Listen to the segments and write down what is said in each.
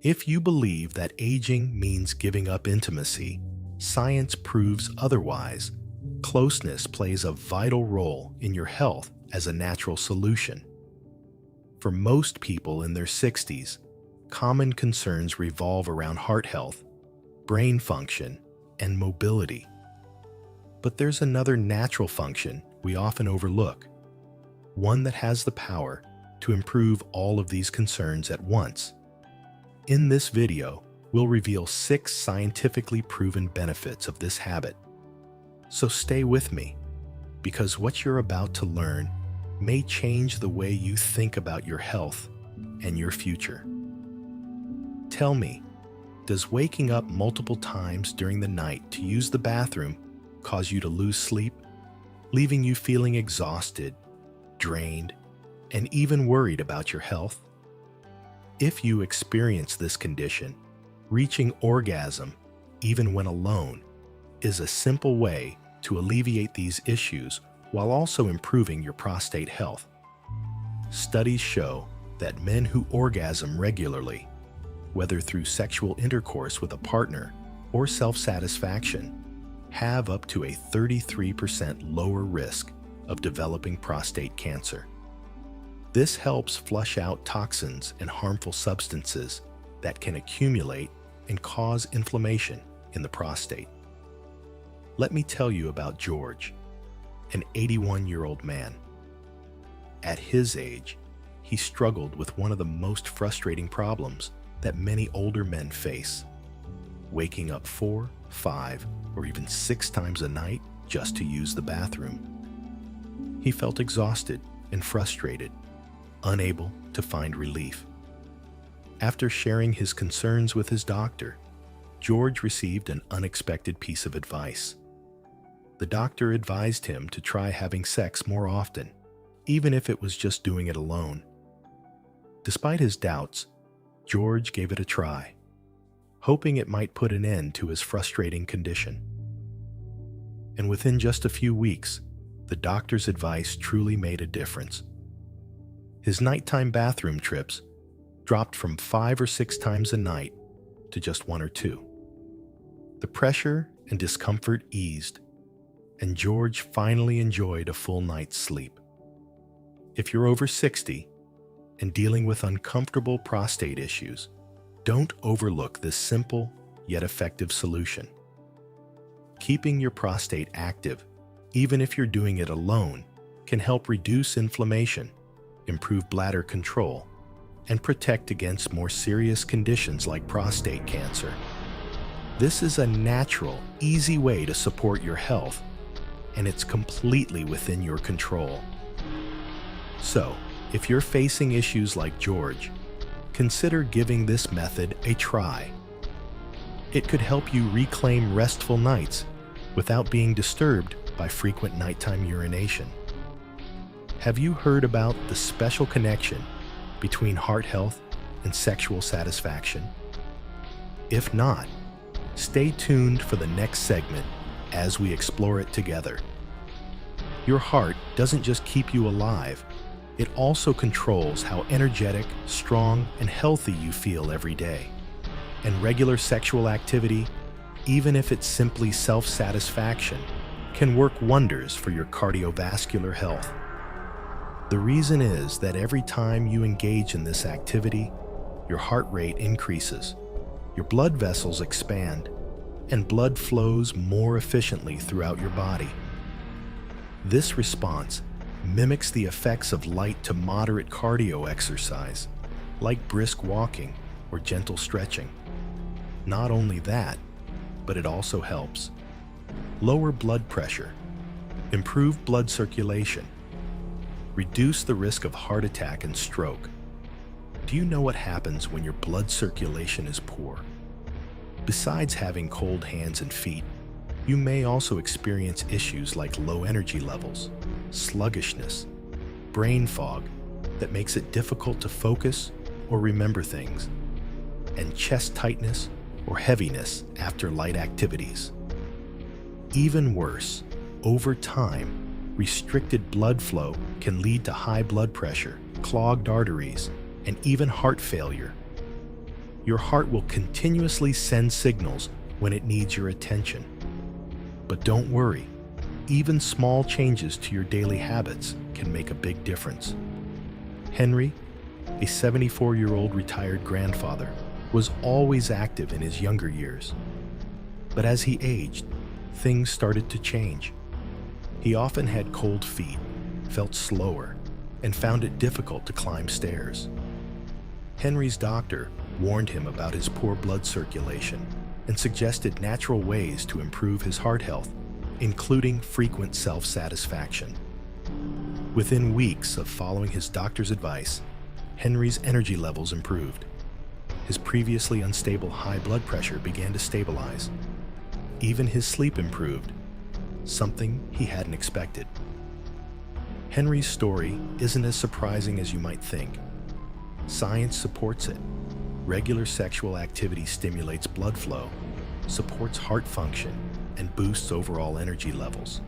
If you believe that aging means giving up intimacy, science proves otherwise. Closeness plays a vital role in your health as a natural solution. For most people in their 60s, common concerns revolve around heart health, brain function, and mobility. But there's another natural function we often overlook, one that has the power to improve all of these concerns at once. In this video, we'll reveal 6 scientifically proven benefits of this habit. So stay with me, because what you're about to learn may change the way you think about your health and your future. Tell me, does waking up multiple times during the night to use the bathroom cause you to lose sleep, leaving you feeling exhausted, drained, and even worried about your health? If you experience this condition, reaching orgasm, even when alone, is a simple way to alleviate these issues while also improving your prostate health. Studies show that men who orgasm regularly, whether through sexual intercourse with a partner or self-satisfaction, have up to a 33% lower risk of developing prostate cancer. This helps flush out toxins and harmful substances that can accumulate and cause inflammation in the prostate. Let me tell you about George, an 81-year-old man. At his age, he struggled with one of the most frustrating problems that many older men face: waking up 4, 5, or even 6 times a night just to use the bathroom. He felt exhausted and frustrated, unable to find relief. After sharing his concerns with his doctor, George received an unexpected piece of advice. The doctor advised him to try having sex more often, even if it was just doing it alone. Despite his doubts, George gave it a try, hoping it might put an end to his frustrating condition. And within just a few weeks, the doctor's advice truly made a difference. His nighttime bathroom trips dropped from 5 or 6 times a night to just 1 or 2. The pressure and discomfort eased, and George finally enjoyed a full night's sleep. If you're over 60 and dealing with uncomfortable prostate issues, don't overlook this simple yet effective solution. Keeping your prostate active, even if you're doing it alone, can help reduce inflammation, improve bladder control, and protect against more serious conditions like prostate cancer. This is a natural, easy way to support your health, and it's completely within your control. So, if you're facing issues like George, consider giving this method a try. It could help you reclaim restful nights without being disturbed by frequent nighttime urination. Have you heard about the special connection between heart health and sexual satisfaction? If not, stay tuned for the next segment as we explore it together. Your heart doesn't just keep you alive, it also controls how energetic, strong, and healthy you feel every day. And regular sexual activity, even if it's simply self-satisfaction, can work wonders for your cardiovascular health. The reason is that every time you engage in this activity, your heart rate increases, your blood vessels expand, and blood flows more efficiently throughout your body. This response mimics the effects of light to moderate cardio exercise, like brisk walking or gentle stretching. Not only that, but it also helps lower blood pressure, improve blood circulation, reduce the risk of heart attack and stroke. Do you know what happens when your blood circulation is poor? Besides having cold hands and feet, you may also experience issues like low energy levels, sluggishness, brain fog that makes it difficult to focus or remember things, and chest tightness or heaviness after light activities. Even worse, over time, restricted blood flow can lead to high blood pressure, clogged arteries, and even heart failure. your heart will continuously send signals when it needs your attention. But don't worry, even small changes to your daily habits can make a big difference. Henry, a 74-year-old retired grandfather, was always active in his younger years. But as he aged, things started to change. He often had cold feet, felt slower, and found it difficult to climb stairs. Henry's doctor warned him about his poor blood circulation and suggested natural ways to improve his heart health, including frequent self-satisfaction. Within weeks of following his doctor's advice, Henry's energy levels improved. His previously unstable high blood pressure began to stabilize. Even his sleep improved, something he hadn't expected. Henry's story isn't as surprising as you might think. Science supports it. Regular sexual activity stimulates blood flow, supports heart function, and boosts overall energy levels.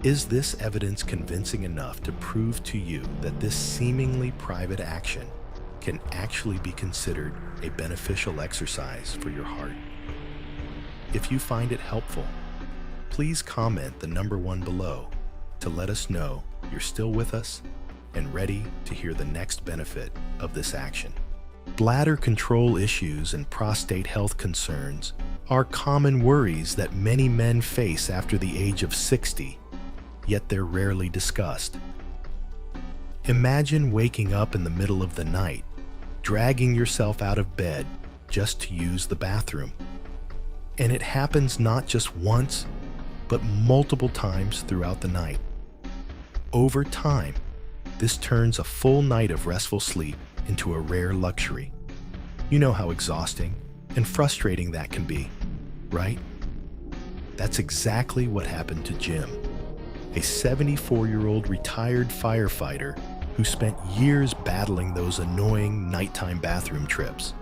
Is this evidence convincing enough to prove to you that this seemingly private action can actually be considered a beneficial exercise for your heart? If you find it helpful, please comment the number 1 below to let us know you're still with us and ready to hear the next benefit of this action. Bladder control issues and prostate health concerns are common worries that many men face after the age of 60, yet they're rarely discussed. Imagine waking up in the middle of the night, dragging yourself out of bed just to use the bathroom. And it happens not just once, but multiple times throughout the night. Over time, this turns a full night of restful sleep into a rare luxury. You know how exhausting and frustrating that can be, right? That's exactly what happened to Jim, a 74-year-old retired firefighter who spent years battling those annoying nighttime bathroom trips.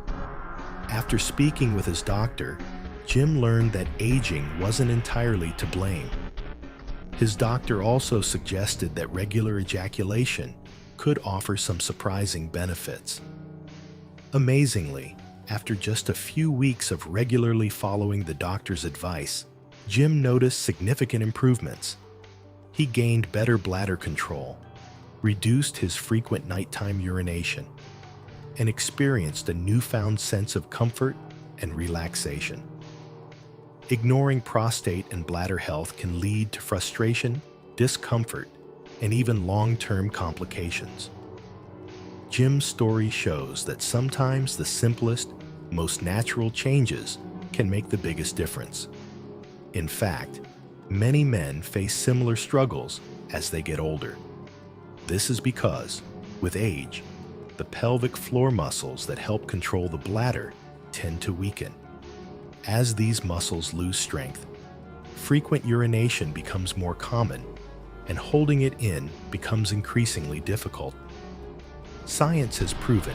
After speaking with his doctor, Jim learned that aging wasn't entirely to blame. His doctor also suggested that regular ejaculation could offer some surprising benefits. Amazingly, after just a few weeks of regularly following the doctor's advice, Jim noticed significant improvements. He gained better bladder control, reduced his frequent nighttime urination, and experienced a newfound sense of comfort and relaxation. Ignoring prostate and bladder health can lead to frustration, discomfort, and even long-term complications. Jim's story shows that sometimes the simplest, most natural changes can make the biggest difference. In fact, many men face similar struggles as they get older. This is because, with age, the pelvic floor muscles that help control the bladder tend to weaken. As these muscles lose strength, frequent urination becomes more common, and holding it in becomes increasingly difficult. Science has proven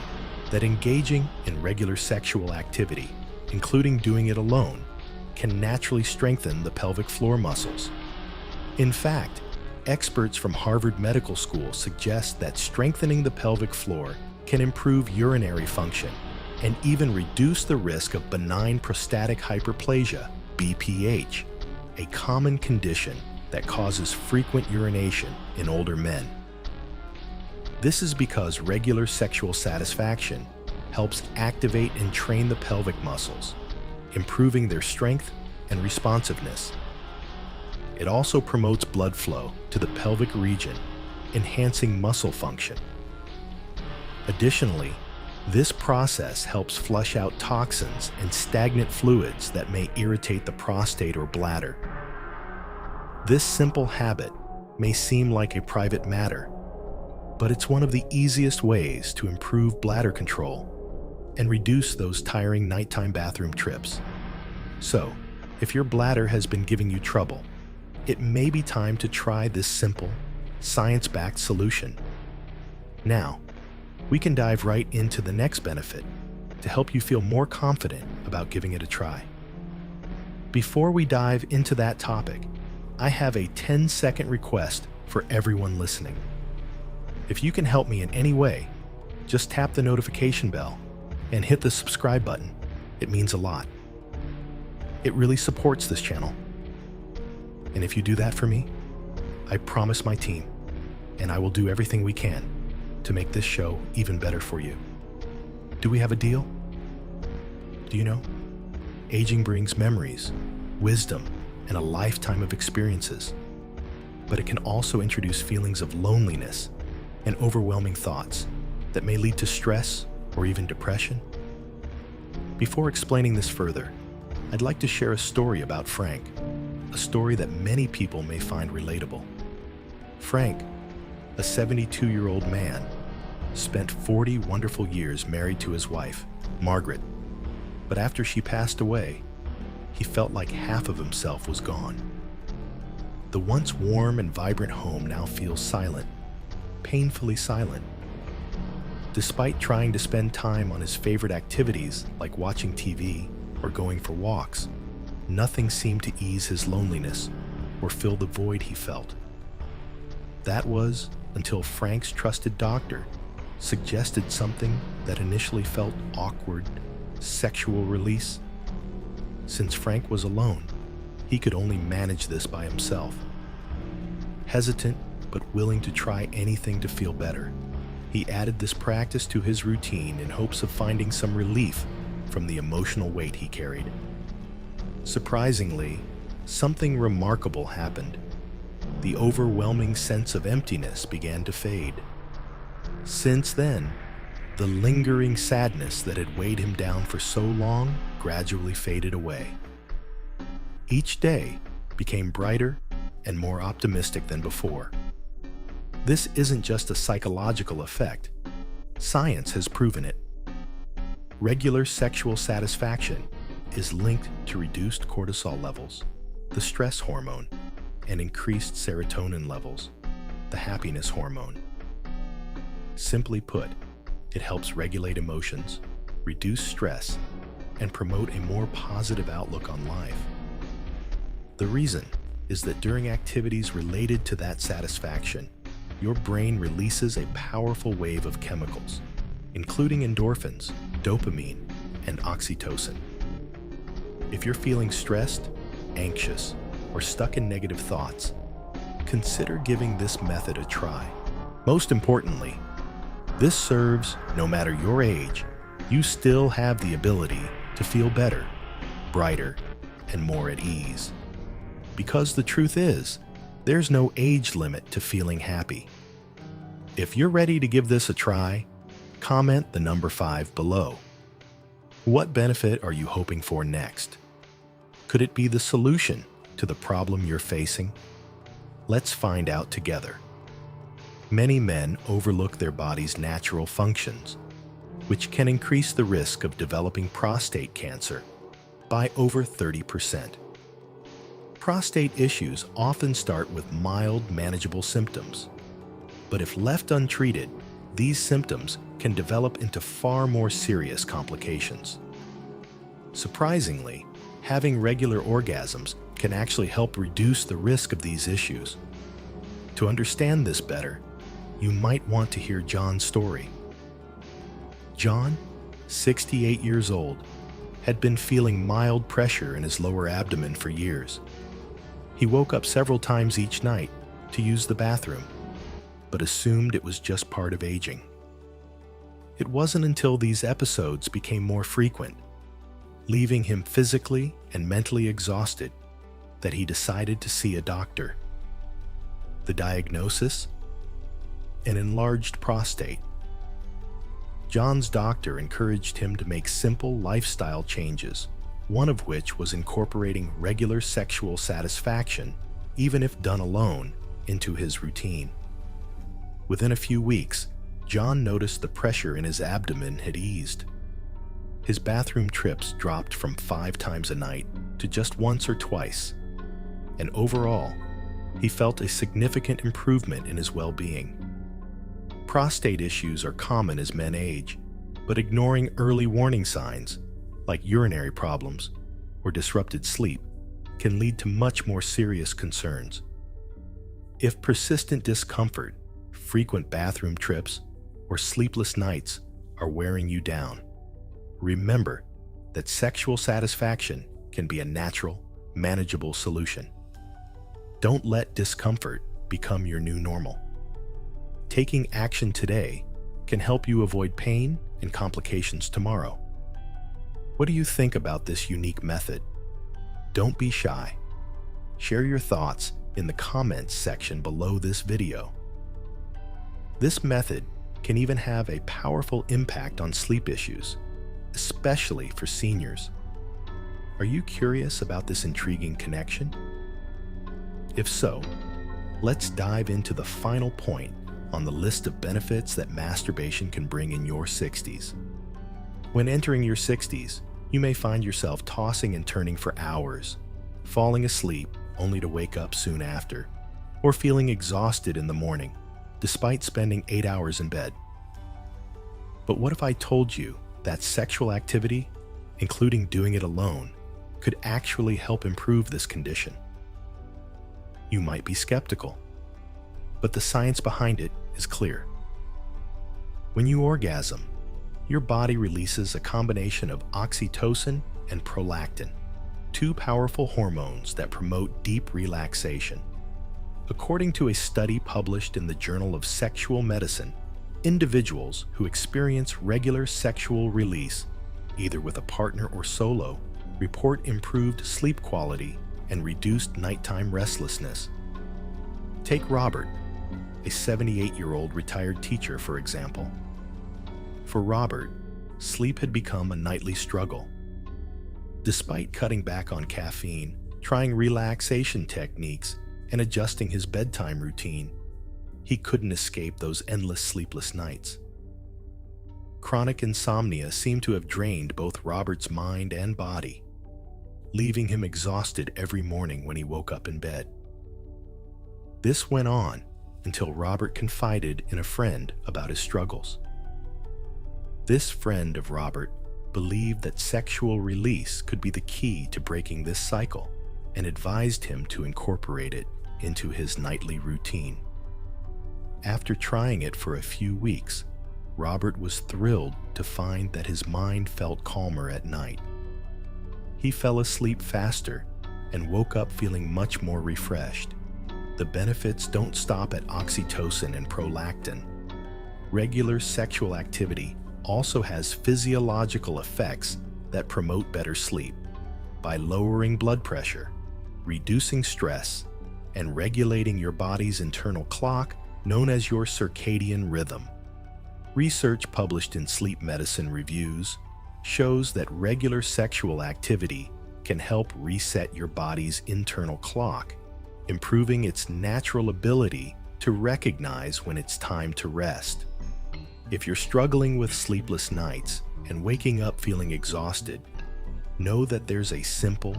that engaging in regular sexual activity, including doing it alone, can naturally strengthen the pelvic floor muscles. In fact, experts from Harvard Medical School suggest that strengthening the pelvic floor can improve urinary function and even reduce the risk of benign prostatic hyperplasia, BPH, a common condition that causes frequent urination in older men. This is because regular sexual satisfaction helps activate and train the pelvic muscles, improving their strength and responsiveness. It also promotes blood flow to the pelvic region, enhancing muscle function. Additionally, this process helps flush out toxins and stagnant fluids that may irritate the prostate or bladder. This simple habit may seem like a private matter, but it's one of the easiest ways to improve bladder control and reduce those tiring nighttime bathroom trips. So, if your bladder has been giving you trouble, it may be time to try this simple, science-backed solution. Now, we can dive right into the next benefit to help you feel more confident about giving it a try. Before we dive into that topic, I have a 10-second request for everyone listening. If you can help me in any way, just tap the notification bell and hit the subscribe button. It means a lot. It really supports this channel. And if you do that for me, I promise my team, and I will do everything we can to make this show even better for you. Do we have a deal? Do you know? Aging brings memories, wisdom, and a lifetime of experiences. But it can also introduce feelings of loneliness and overwhelming thoughts that may lead to stress or even depression. Before explaining this further, I'd like to share a story about Frank, a story that many people may find relatable. Frank, a 72-year-old man, spent 40 wonderful years married to his wife, Margaret. But after she passed away, he felt like half of himself was gone. The once warm and vibrant home now feels silent, painfully silent. Despite trying to spend time on his favorite activities like watching TV or going for walks, nothing seemed to ease his loneliness or fill the void he felt. That was until Frank's trusted doctor suggested something that initially felt awkward: sexual release. Since Frank was alone, he could only manage this by himself. Hesitant but willing to try anything to feel better, he added this practice to his routine in hopes of finding some relief from the emotional weight he carried. Surprisingly, something remarkable happened. The overwhelming sense of emptiness began to fade. Since then, the lingering sadness that had weighed him down for so long gradually faded away. Each day became brighter and more optimistic than before. This isn't just a psychological effect. Science has proven it. Regular sexual satisfaction is linked to reduced cortisol levels, the stress hormone, and increased serotonin levels, the happiness hormone. Simply put, it helps regulate emotions, reduce stress, and promote a more positive outlook on life. The reason is that during activities related to that satisfaction, your brain releases a powerful wave of chemicals, including endorphins, dopamine, and oxytocin. If you're feeling stressed, anxious, or stuck in negative thoughts, consider giving this method a try. Most importantly, this serves no matter your age. You still have the ability to feel better, brighter, and more at ease. Because the truth is, there's no age limit to feeling happy. If you're ready to give this a try, comment the number 5 below. What benefit are you hoping for next? Could it be the solution to the problem you're facing? Let's find out together. Many men overlook their body's natural functions, which can increase the risk of developing prostate cancer by over 30%. Prostate issues often start with mild, manageable symptoms. But if left untreated, these symptoms can develop into far more serious complications. Surprisingly, having regular orgasms can actually help reduce the risk of these issues. To understand this better, you might want to hear John's story. John, 68 years old, had been feeling mild pressure in his lower abdomen for years. He woke up several times each night to use the bathroom, but assumed it was just part of aging. It wasn't until these episodes became more frequent, leaving him physically and mentally exhausted, that he decided to see a doctor. The diagnosis? An enlarged prostate. John's doctor encouraged him to make simple lifestyle changes, one of which was incorporating regular sexual satisfaction, even if done alone, into his routine. Within a few weeks, John noticed the pressure in his abdomen had eased. His bathroom trips dropped from 5 times a night to just once or twice, and overall, he felt a significant improvement in his well-being. Prostate issues are common as men age, but ignoring early warning signs, like urinary problems or disrupted sleep, can lead to much more serious concerns. If persistent discomfort, frequent bathroom trips, or sleepless nights are wearing you down, remember that sexual satisfaction can be a natural, manageable solution. Don't let discomfort become your new normal. Taking action today can help you avoid pain and complications tomorrow. What do you think about this unique method? Don't be shy. Share your thoughts in the comments section below this video. This method can even have a powerful impact on sleep issues, especially for seniors. Are you curious about this intriguing connection? If so, let's dive into the final point on the list of benefits that masturbation can bring in your 60s. When entering your 60s, you may find yourself tossing and turning for hours, falling asleep only to wake up soon after, or feeling exhausted in the morning, despite spending 8 hours in bed. But what if I told you that sexual activity, including doing it alone, could actually help improve this condition? You might be skeptical, but the science behind it is clear. When you orgasm, your body releases a combination of oxytocin and prolactin, two powerful hormones that promote deep relaxation. According to a study published in the Journal of Sexual Medicine, individuals who experience regular sexual release, either with a partner or solo, report improved sleep quality and reduced nighttime restlessness. Take Robert, a 78-year-old retired teacher, for example. For Robert, sleep had become a nightly struggle. Despite cutting back on caffeine, trying relaxation techniques, and adjusting his bedtime routine, he couldn't escape those endless sleepless nights. Chronic insomnia seemed to have drained both Robert's mind and body, leaving him exhausted every morning when he woke up in bed. This went on until Robert confided in a friend about his struggles. This friend of Robert believed that sexual release could be the key to breaking this cycle and advised him to incorporate it into his nightly routine. After trying it for a few weeks, Robert was thrilled to find that his mind felt calmer at night. He fell asleep faster and woke up feeling much more refreshed. The benefits don't stop at oxytocin and prolactin. Regular sexual activity also has physiological effects that promote better sleep by lowering blood pressure, reducing stress, and regulating your body's internal clock known as your circadian rhythm. Research published in Sleep Medicine Reviews shows that regular sexual activity can help reset your body's internal clock, improving its natural ability to recognize when it's time to rest. If you're struggling with sleepless nights and waking up feeling exhausted, know that there's a simple,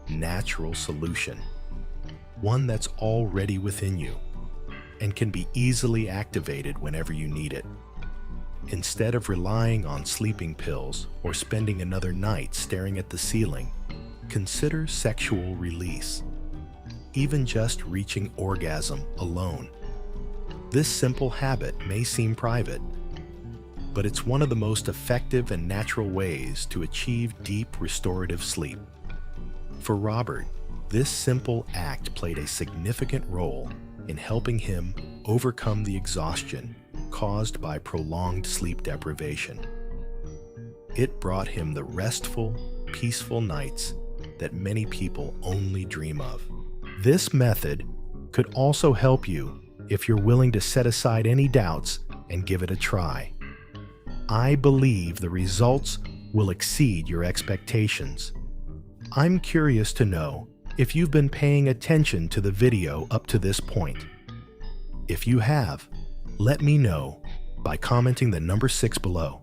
natural solution, one that's already within you and can be easily activated whenever you need it. Instead of relying on sleeping pills or spending another night staring at the ceiling, consider sexual release. Even just reaching orgasm alone. This simple habit may seem private, but it's one of the most effective and natural ways to achieve deep restorative sleep. For Robert, this simple act played a significant role in helping him overcome the exhaustion caused by prolonged sleep deprivation. It brought him the restful, peaceful nights that many people only dream of. This method could also help you if you're willing to set aside any doubts and give it a try. I believe the results will exceed your expectations. I'm curious to know if you've been paying attention to the video up to this point. If you have, let me know by commenting the number 6 below.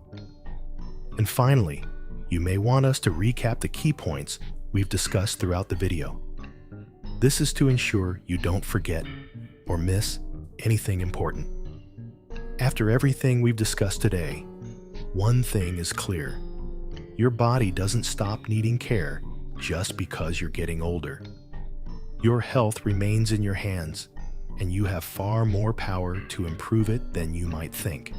And finally, you may want us to recap the key points we've discussed throughout the video. This is to ensure you don't forget or miss anything important. After everything we've discussed today, one thing is clear. Your body doesn't stop needing care just because you're getting older. Your health remains in your hands, and you have far more power to improve it than you might think.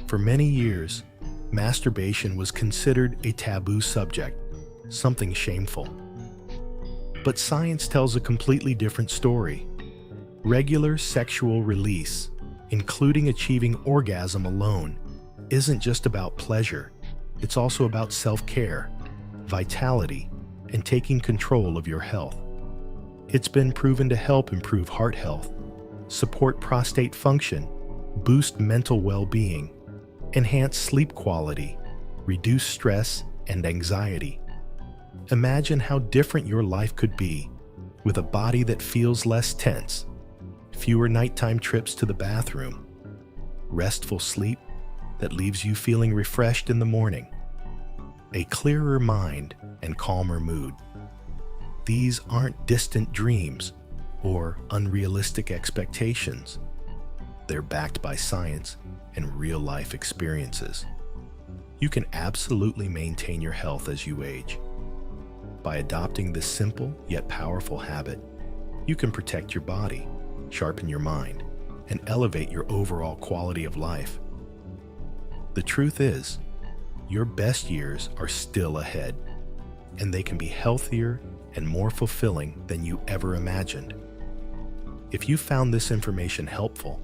For many years, masturbation was considered a taboo subject, something shameful. But science tells a completely different story. Regular sexual release, including achieving orgasm alone, isn't just about pleasure. It's also about self-care, vitality, and taking control of your health. It's been proven to help improve heart health, support prostate function, boost mental well-being, enhance sleep quality, reduce stress and anxiety. Imagine how different your life could be with a body that feels less tense, fewer nighttime trips to the bathroom, restful sleep that leaves you feeling refreshed in the morning, a clearer mind and calmer mood. These aren't distant dreams or unrealistic expectations. They're backed by science and real-life experiences. You can absolutely maintain your health as you age. By adopting this simple yet powerful habit, you can protect your body, sharpen your mind, and elevate your overall quality of life. The truth is, your best years are still ahead, and they can be healthier and more fulfilling than you ever imagined. If you found this information helpful,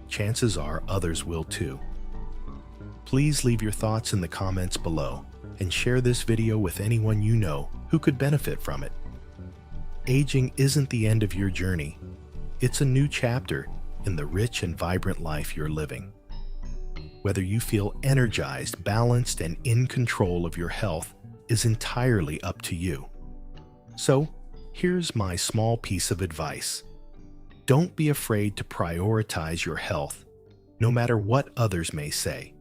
chances are others will too. Please leave your thoughts in the comments below and share this video with anyone you know who could benefit from it. Aging isn't the end of your journey. It's a new chapter in the rich and vibrant life you're living. Whether you feel energized, balanced, and in control of your health is entirely up to you. So, here's my small piece of advice. Don't be afraid to prioritize your health, no matter what others may say.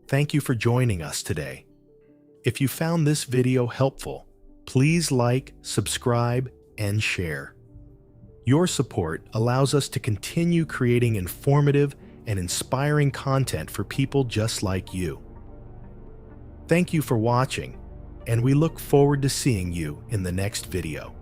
Thank you for joining us today. If you found this video helpful, please like, subscribe, and share. Your support allows us to continue creating informative and inspiring content for people just like you. Thank you for watching, and we look forward to seeing you in the next video.